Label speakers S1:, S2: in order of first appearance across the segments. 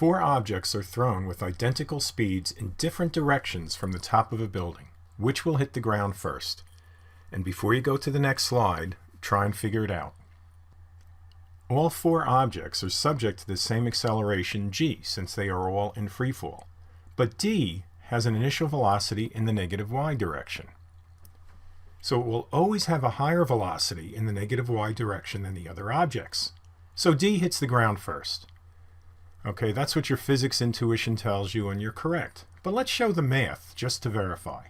S1: Four objects are thrown with identical speeds in different directions from the top of a building. Which will hit the ground first? And before you go to the next slide, try and figure it out. All four objects are subject to the same acceleration g, since they are all in free fall. But d has an initial velocity in the negative y direction. So it will always have a higher velocity in the negative y direction than the other objects. So d hits the ground first. Okay, that's what your physics intuition tells you, and you're correct. But let's show the math just to verify.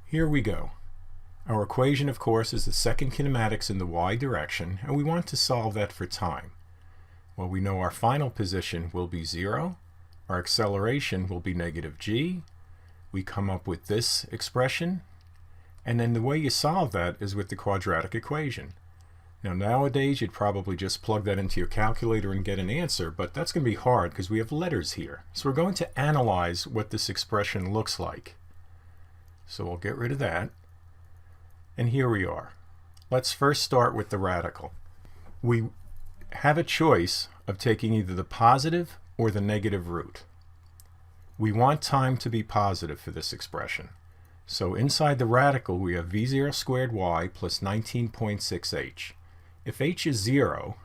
S1: Here we go. Our equation, of course, is the second kinematics in the y direction, and we want to solve that for time. Well, we know our final position will be 0. Our acceleration will be negative g. We come up with this expression, and then the way you solve that is with the quadratic equation. Now nowadays you'd probably just plug that into your calculator and get an answer, but that's going to be hard because we have letters here. So we're going to analyze what this expression looks like. So we'll get rid of that. And here we are. Let's first start with the radical. We have a choice of taking either the positive or the negative root. We want time to be positive for this expression. So inside the radical we have v0 squared y plus 19.6h. If h is 0,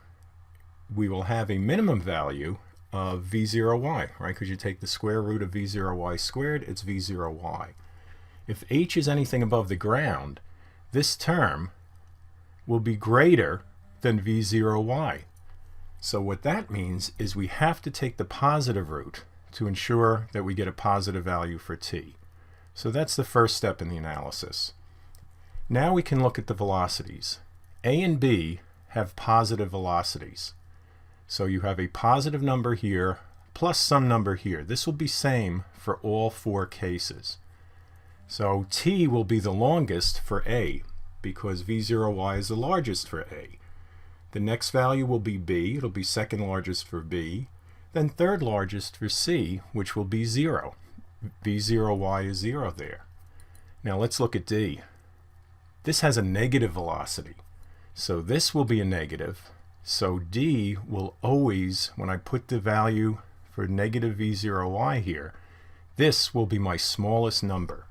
S1: we will have a minimum value of v0y, right? Because you take the square root of v0y squared, it's v0y. If h is anything above the ground, this term will be greater than v0y. So what that means is we have to take the positive root to ensure that we get a positive value for t. So that's the first step in the analysis. Now we can look at the velocities. A and B have positive velocities. So you have a positive number here plus some number here. This will be same for all four cases. So t will be the longest for A because v0y is the largest for A. The next value will be B. It'll be second largest for B. Then third largest for C, which will be 0. v0y is 0 there. Now let's look at D. This has a negative velocity. So this will be a negative. So D will always, when I put the value for negative v0y here, this will be my smallest number.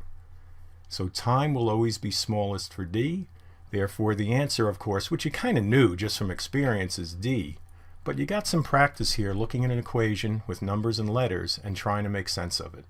S1: So time will always be smallest for D. Therefore the answer, of course, which you kind of knew just from experience, is D. But you got some practice here looking at an equation with numbers and letters and trying to make sense of it.